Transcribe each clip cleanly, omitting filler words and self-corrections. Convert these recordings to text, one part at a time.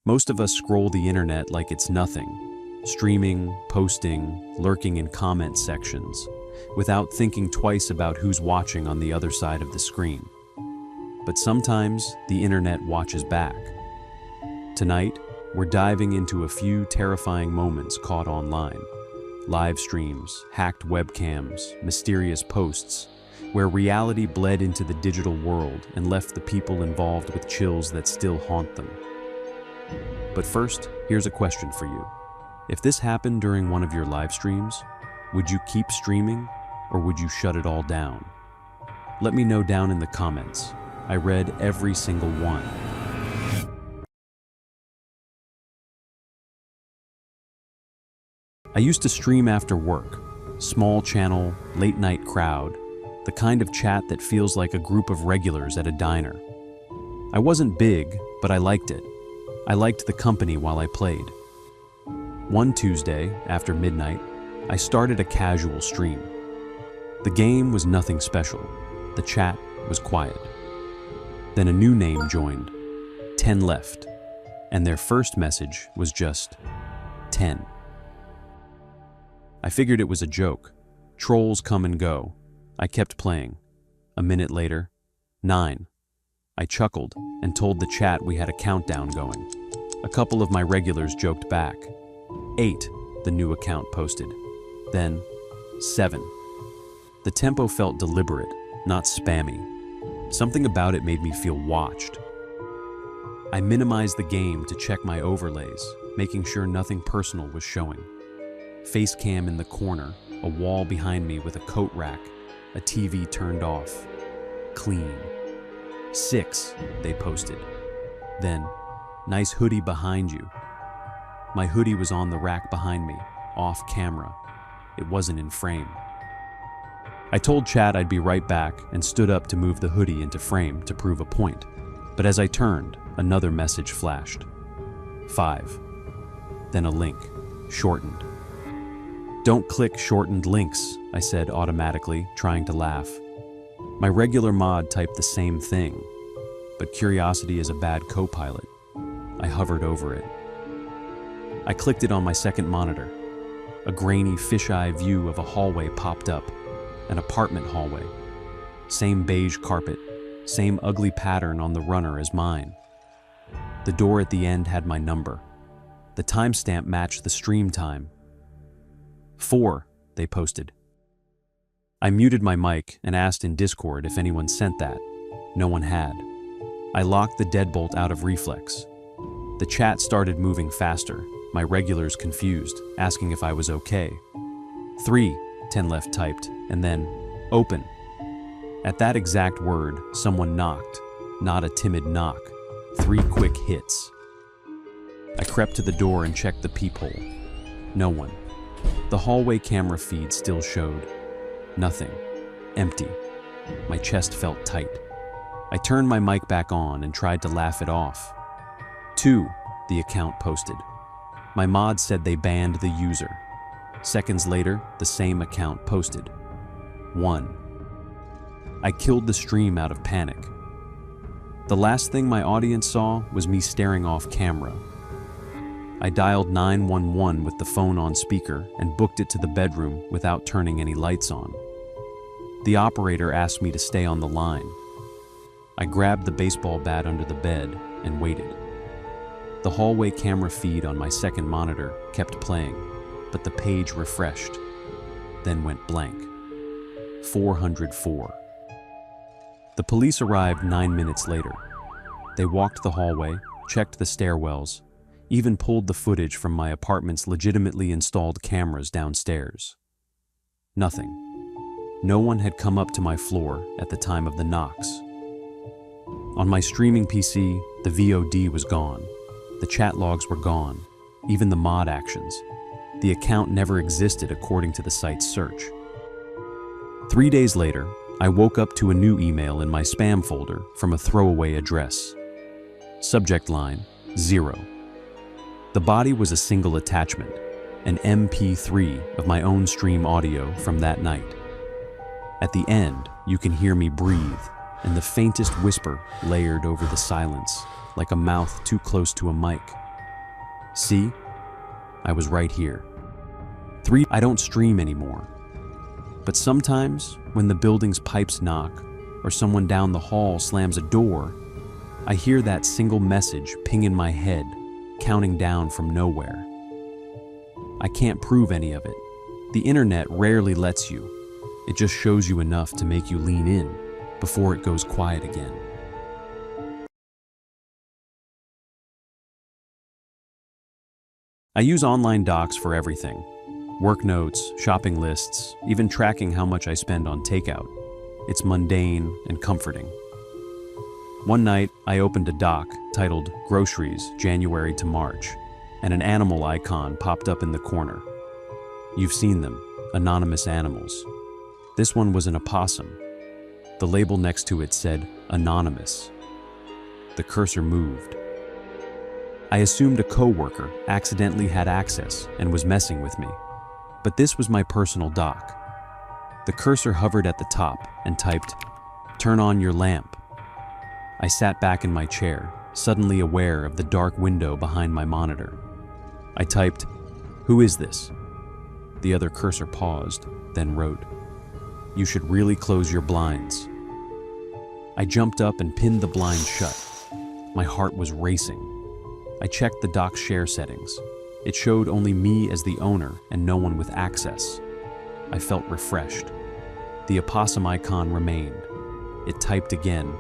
Most of us scroll the internet like it's nothing, streaming, posting, lurking in comment sections, without thinking twice about who's watching on the other side of the screen. But sometimes the internet watches back. Tonight, we're diving into a few terrifying moments caught online. Live streams, hacked webcams, mysterious posts, where reality bled into the digital world and left the people involved with chills that still haunt them. But first, here's a question for you. If this happened during one of your live streams, would you keep streaming or would you shut it all down? Let me know down in the comments. I read every single one. I used to stream after work, small channel, late night crowd, the kind of chat that feels like a group of regulars at a diner. I wasn't big, but I liked it. I liked the company while I played. One Tuesday, after midnight, I started a casual stream. The game was nothing special. The chat was quiet. Then a new name joined, 10 left, and their first message was just 10. I figured it was a joke. Trolls come and go. I kept playing. A minute later, 9. I chuckled and told the chat we had a countdown going. A couple of my regulars joked back. 8, the new account posted. Then, 7. The tempo felt deliberate, not spammy. Something about it made me feel watched. I minimized the game to check my overlays, making sure nothing personal was showing. Face cam in the corner, a wall behind me with a coat rack, a TV turned off. Clean. 6, they posted. Then, nice hoodie behind you. My hoodie was on the rack behind me, off camera. It wasn't in frame. I told chat I'd be right back and stood up to move the hoodie into frame to prove a point. But as I turned, another message flashed. 5. Then a link, shortened. Don't click shortened links, I said automatically, trying to laugh. My regular mod typed the same thing, but curiosity is a bad co-pilot. I hovered over it. I clicked it on my second monitor. A grainy fisheye view of a hallway popped up, an apartment hallway. Same beige carpet, same ugly pattern on the runner as mine. The door at the end had my number. The timestamp matched the stream time. 4, they posted. I muted my mic and asked in Discord if anyone sent that. No one had. I locked the deadbolt out of reflex. The chat started moving faster, my regulars confused, asking if I was okay. 3, 10 left typed, and then, open. At that exact word, someone knocked, not a timid knock, 3 quick hits. I crept to the door and checked the peephole. No one. The hallway camera feed still showed. Nothing. Empty. My chest felt tight. I turned my mic back on and tried to laugh it off. 2, the account posted. My mod said they banned the user. Seconds later, the same account posted. 1. I killed the stream out of panic. The last thing my audience saw was me staring off camera. I dialed 911 with the phone on speaker and booked it to the bedroom without turning any lights on. The operator asked me to stay on the line. I grabbed the baseball bat under the bed and waited. The hallway camera feed on my second monitor kept playing, but the page refreshed, then went blank. 404. The police arrived 9 minutes later. They walked the hallway, checked the stairwells, even pulled the footage from my apartment's legitimately installed cameras downstairs. Nothing. No one had come up to my floor at the time of the knocks. On my streaming PC, the VOD was gone. The chat logs were gone, even the mod actions. The account never existed according to the site's search. 3 days later, I woke up to a new email in my spam folder from a throwaway address. Subject line, 0. The body was a single attachment, an MP3 of my own stream audio from that night. At the end, you can hear me breathe, and the faintest whisper layered over the silence, like a mouth too close to a mic. See? I was right here. 3. I don't stream anymore. But sometimes, when the building's pipes knock, or someone down the hall slams a door, I hear that single message ping in my head, counting down from nowhere. I can't prove any of it. The internet rarely lets you. It just shows you enough to make you lean in before it goes quiet again. I use online docs for everything. Work notes, shopping lists, even tracking how much I spend on takeout. It's mundane and comforting. One night, I opened a doc titled Groceries, January to March, and an animal icon popped up in the corner. You've seen them, anonymous animals. This one was an opossum. The label next to it said, Anonymous. The cursor moved. I assumed a coworker accidentally had access and was messing with me. But this was my personal doc. The cursor hovered at the top and typed, Turn on your lamp. I sat back in my chair, suddenly aware of the dark window behind my monitor. I typed, Who is this? The other cursor paused, then wrote, You should really close your blinds. I jumped up and pinned the blind shut. My heart was racing. I checked the doc's share settings. It showed only me as the owner and no one with access. I felt refreshed. The opossum icon remained. It typed again,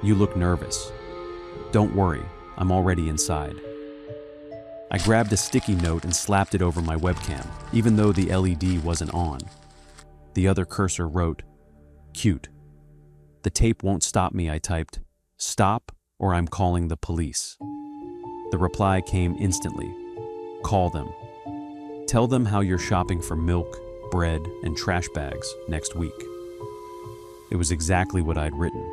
You look nervous. Don't worry, I'm already inside. I grabbed a sticky note and slapped it over my webcam, even though the LED wasn't on. The other cursor wrote, Cute. The tape won't stop me, I typed. Stop, or I'm calling the police. The reply came instantly. Call them. Tell them how you're shopping for milk, bread, and trash bags next week. It was exactly what I'd written,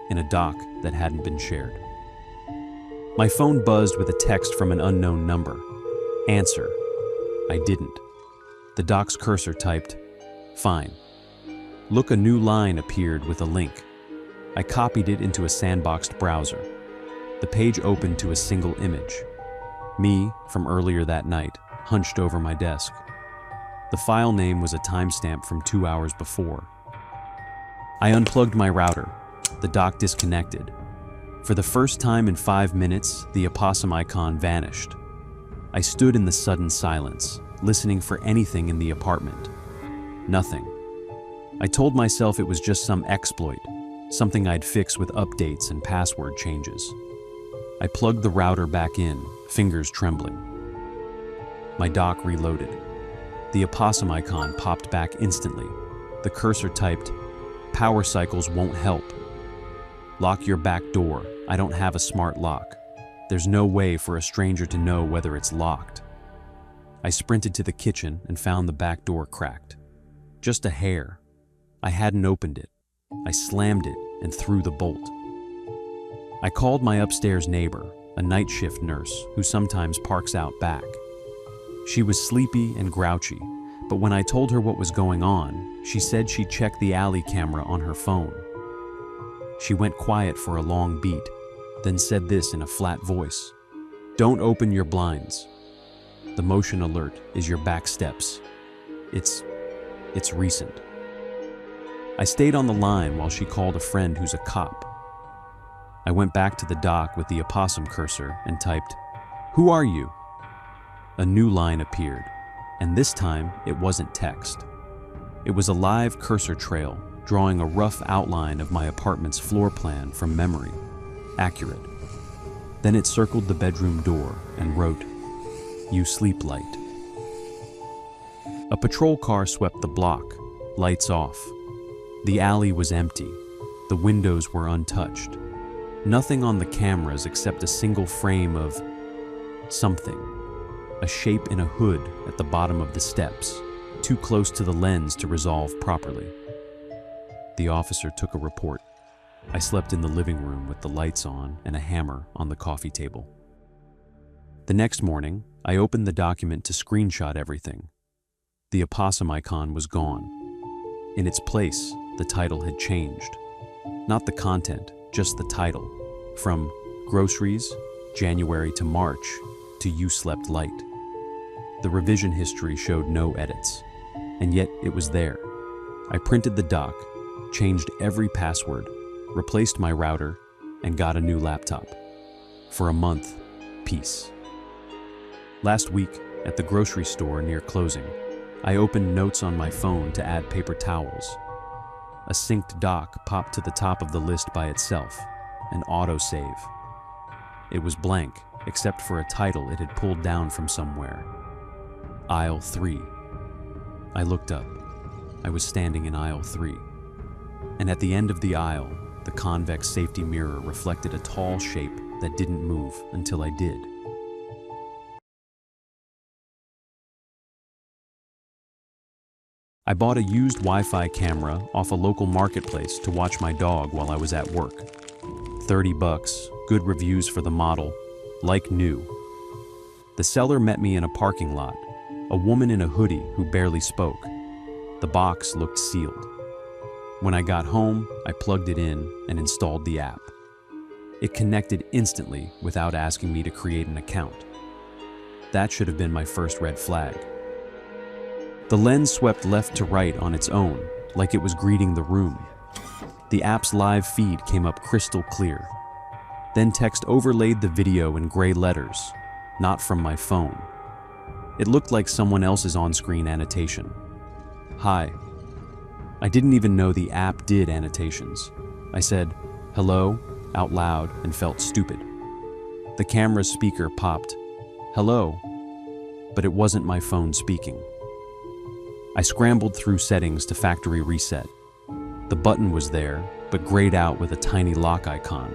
in a doc that hadn't been shared. My phone buzzed with a text from an unknown number. Answer. I didn't. The doc's cursor typed, Fine. Look, a new line appeared with a link. I copied it into a sandboxed browser. The page opened to a single image. Me, from earlier that night, hunched over my desk. The file name was a timestamp from 2 hours before. I unplugged my router. The dock disconnected. For the first time in 5 minutes, the opossum icon vanished. I stood in the sudden silence, listening for anything in the apartment. Nothing. I told myself it was just some exploit, something I'd fix with updates and password changes. I plugged the router back in, fingers trembling. My dock reloaded. The opossum icon popped back instantly. The cursor typed, Power cycles won't help. Lock your back door. I don't have a smart lock. There's no way for a stranger to know whether it's locked. I sprinted to the kitchen and found the back door cracked. Just a hair. I hadn't opened it. I slammed it and threw the bolt. I called my upstairs neighbor, a night shift nurse who sometimes parks out back. She was sleepy and grouchy, but when I told her what was going on, she said she'd check the alley camera on her phone. She went quiet for a long beat, then said this in a flat voice. Don't open your blinds. The motion alert is your back steps. It's recent. I stayed on the line while she called a friend who's a cop. I went back to the dock with the opossum cursor and typed, Who are you? A new line appeared, and this time it wasn't text. It was a live cursor trail drawing a rough outline of my apartment's floor plan from memory. Accurate. Then it circled the bedroom door and wrote, You sleep light. A patrol car swept the block, lights off. The alley was empty. The windows were untouched. Nothing on the cameras except a single frame of something. A shape in a hood at the bottom of the steps, too close to the lens to resolve properly. The officer took a report. I slept in the living room with the lights on and a hammer on the coffee table. The next morning, I opened the document to screenshot everything. The opossum icon was gone. In its place, the title had changed. Not the content, just the title. From Groceries, January to March, to "You slept light." The revision history showed no edits, and yet it was there. I printed the doc, changed every password, replaced my router, and got a new laptop. For a month, peace. Last week, at the grocery store near closing, I opened notes on my phone to add paper towels. A synced doc popped to the top of the list by itself, an autosave. It was blank, except for a title it had pulled down from somewhere. Aisle 3. I looked up. I was standing in aisle 3. And at the end of the aisle, the convex safety mirror reflected a tall shape that didn't move until I did. I bought a used Wi-Fi camera off a local marketplace to watch my dog while I was at work. $30, good reviews for the model, like new. The seller met me in a parking lot, a woman in a hoodie who barely spoke. The box looked sealed. When I got home, I plugged it in and installed the app. It connected instantly without asking me to create an account. That should have been my first red flag. The lens swept left to right on its own, like it was greeting the room. The app's live feed came up crystal clear. Then text overlaid the video in gray letters, not from my phone. It looked like someone else's on-screen annotation. Hi. I didn't even know the app did annotations. I said, "Hello," out loud and felt stupid. The camera's speaker popped, "Hello," but it wasn't my phone speaking. I scrambled through settings to factory reset. The button was there, but grayed out with a tiny lock icon.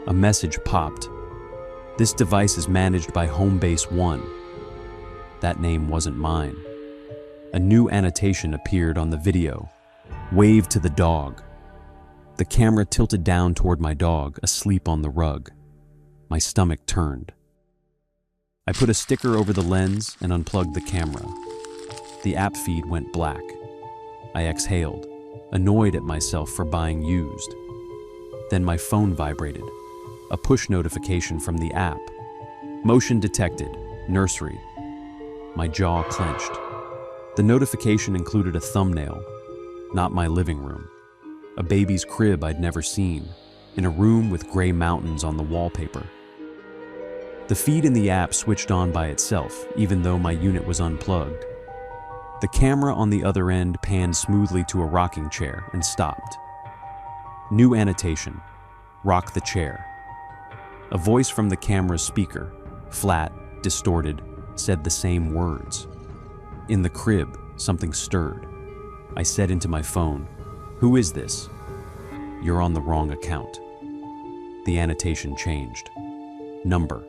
A message popped. "This device is managed by Homebase 1. That name wasn't mine. A new annotation appeared on the video. "Wave to the dog." The camera tilted down toward my dog, asleep on the rug. My stomach turned. I put a sticker over the lens and unplugged the camera. The app feed went black. I exhaled, annoyed at myself for buying used. Then my phone vibrated. A push notification from the app. "Motion detected. Nursery." My jaw clenched. The notification included a thumbnail. Not my living room. A baby's crib I'd never seen, in a room with gray mountains on the wallpaper. The feed in the app switched on by itself, even though my unit was unplugged. The camera on the other end panned smoothly to a rocking chair and stopped. New annotation. "Rock the chair." A voice from the camera's speaker, flat, distorted, said the same words. In the crib, something stirred. I said into my phone, "Who is this?" "You're on the wrong account." The annotation changed. "Number."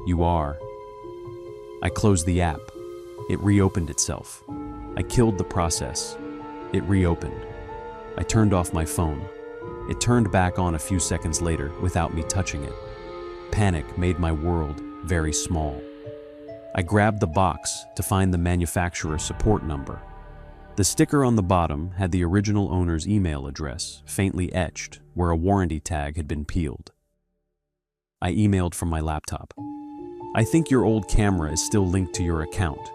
"You are." I closed the app. It reopened itself. I killed the process. It reopened. I turned off my phone. It turned back on a few seconds later without me touching it. Panic made my world very small. I grabbed the box to find the manufacturer support number. The sticker on the bottom had the original owner's email address, faintly etched, where a warranty tag had been peeled. I emailed from my laptop. "I think your old camera is still linked to your account.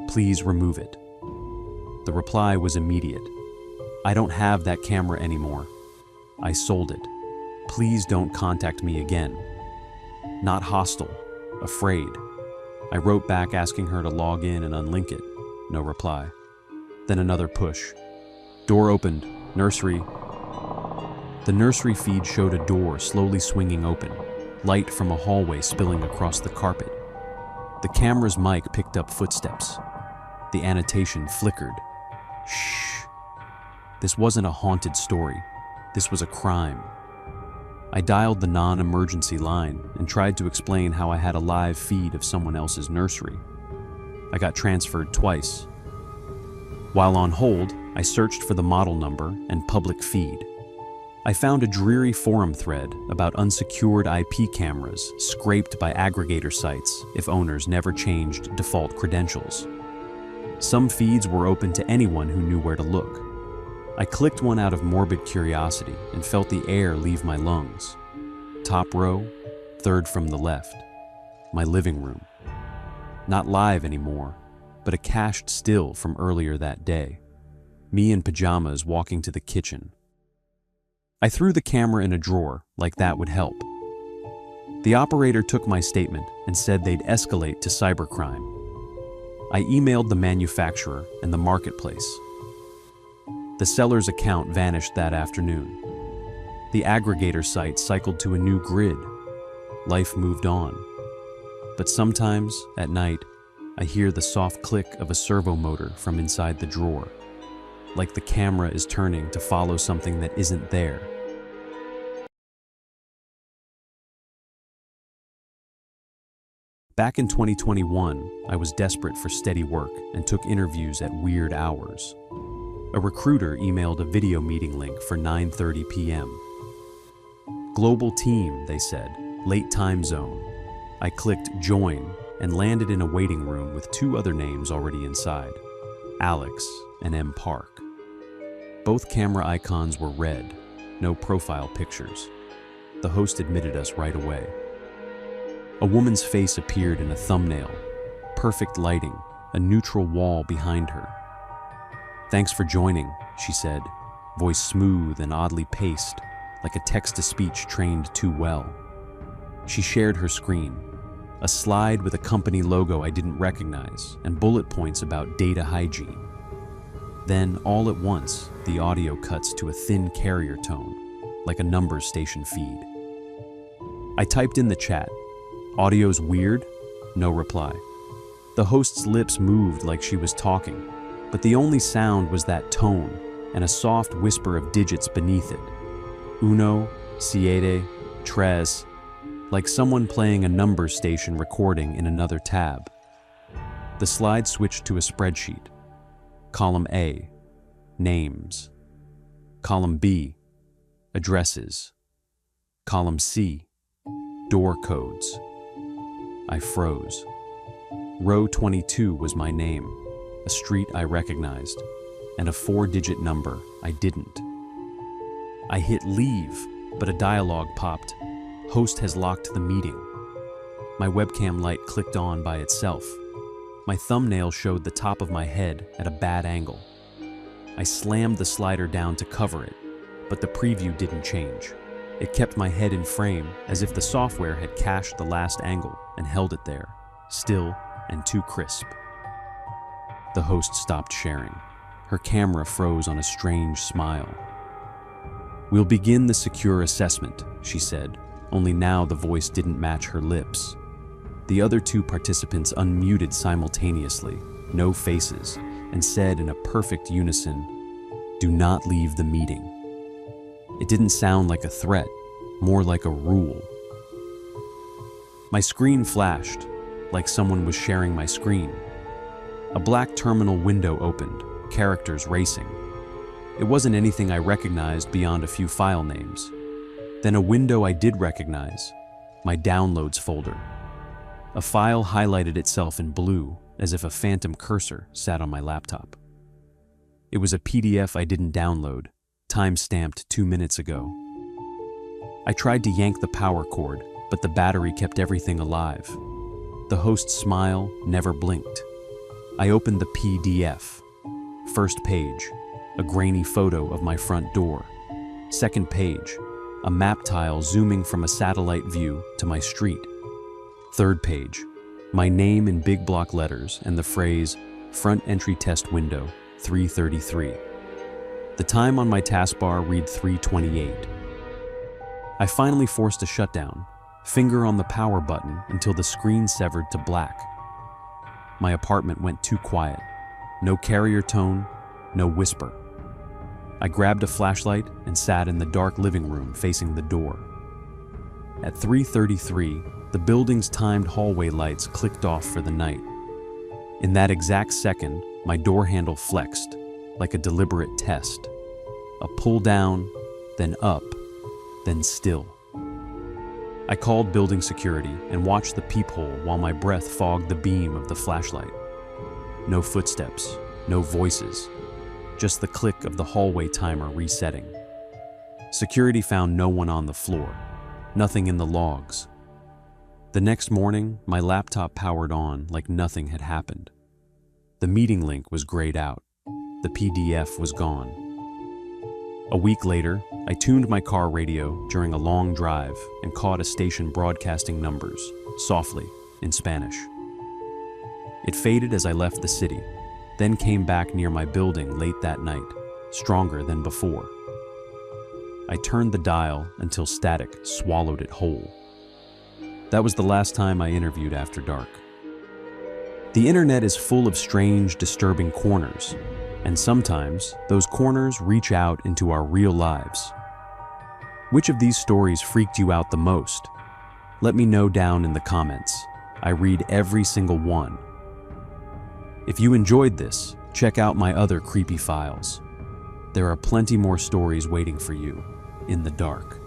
Please remove it." The reply was immediate. "I don't have that camera anymore. I sold it. Please don't contact me again." Not hostile, afraid. I wrote back asking her to log in and unlink it. No reply. Then another push. "Door opened. Nursery." The nursery feed showed a door slowly swinging open, light from a hallway spilling across the carpet. The camera's mic picked up footsteps. The annotation flickered. Shh. This wasn't a haunted story. This was a crime. I dialed the non-emergency line and tried to explain how I had a live feed of someone else's nursery. I got transferred twice. While on hold, I searched for the model number and public feed. I found a dreary forum thread about unsecured IP cameras scraped by aggregator sites if owners never changed default credentials. Some feeds were open to anyone who knew where to look. I clicked one out of morbid curiosity and felt the air leave my lungs. Top row, third from the left. my living room. Not live anymore, but a cached still from earlier that day. Me in pajamas walking to the kitchen. I threw the camera in a drawer, like that would help. The operator took my statement and said they'd escalate to cybercrime. I emailed the manufacturer and the marketplace. The seller's account vanished that afternoon. The aggregator site cycled to a new grid. Life moved on. But sometimes, at night, I hear the soft click of a servo motor from inside the drawer, like the camera is turning to follow something that isn't there. Back in 2021, I was desperate for steady work and took interviews at weird hours. A recruiter emailed a video meeting link for 9:30 p.m. Global team, they said, late time zone. I clicked join and landed in a waiting room with two other names already inside, Alex and M. Park. Both camera icons were red, no profile pictures. The host admitted us right away. A woman's face appeared in a thumbnail, perfect lighting, a neutral wall behind her. "Thanks for joining," she said, voice smooth and oddly paced, like a text-to-speech trained too well. She shared her screen, a slide with a company logo I didn't recognize and bullet points about data hygiene. Then, all at once, the audio cuts to a thin carrier tone, like a numbers station feed. I typed in the chat, "Audio's weird?" No reply. The host's lips moved like she was talking, but the only sound was that tone and a soft whisper of digits beneath it. Uno, siete, tres, like someone playing a numbers station recording in another tab. The slide switched to a spreadsheet. Column A, names. Column B, addresses. Column C, door codes. I froze. Row 22 was my name, a street I recognized, and a 4-digit number I didn't. I hit leave, but a dialogue popped. Host has locked the meeting. My webcam light clicked on by itself. My thumbnail showed the top of my head at a bad angle. I slammed the slider down to cover it, but the preview didn't change. It kept my head in frame as if the software had cached the last angle and held it there, still and too crisp. The host stopped sharing. Her camera froze on a strange smile. "We'll begin the secure assessment," she said, only now the voice didn't match her lips. The other two participants unmuted simultaneously, no faces, and said in a perfect unison, "Do not leave the meeting." It didn't sound like a threat, more like a rule. My screen flashed, like someone was sharing my screen. A black terminal window opened, characters racing. It wasn't anything I recognized beyond a few file names. Then a window I did recognize, my downloads folder. A file highlighted itself in blue, as if a phantom cursor sat on my laptop. It was a PDF I didn't download, time-stamped 2 minutes ago. I tried to yank the power cord, but the battery kept everything alive. The host's smile never blinked. I opened the PDF. First page, a grainy photo of my front door. Second page, a map tile zooming from a satellite view to my street. Third page, my name in big block letters and the phrase, "Front entry test window, 3:33. The time on my taskbar read 3:28. I finally forced a shutdown, finger on the power button until the screen severed to black. My apartment went too quiet. No carrier tone, no whisper. I grabbed a flashlight and sat in the dark living room facing the door. At 3:33, the building's timed hallway lights clicked off for the night. In that exact second, my door handle flexed, like a deliberate test. A pull down, then up, then still. I called building security and watched the peephole while my breath fogged the beam of the flashlight. No footsteps, no voices, just the click of the hallway timer resetting. Security found no one on the floor, nothing in the logs. The next morning, my laptop powered on like nothing had happened. The meeting link was grayed out. The PDF was gone. A week later, I tuned my car radio during a long drive and caught a station broadcasting numbers, softly, in Spanish. It faded as I left the city, then came back near my building late that night, stronger than before. I turned the dial until static swallowed it whole. That was the last time I interviewed After Dark. The internet is full of strange, disturbing corners, and sometimes those corners reach out into our real lives. Which of these stories freaked you out the most? Let me know down in the comments. I read every single one. If you enjoyed this, check out my other creepy files. There are plenty more stories waiting for you in the dark.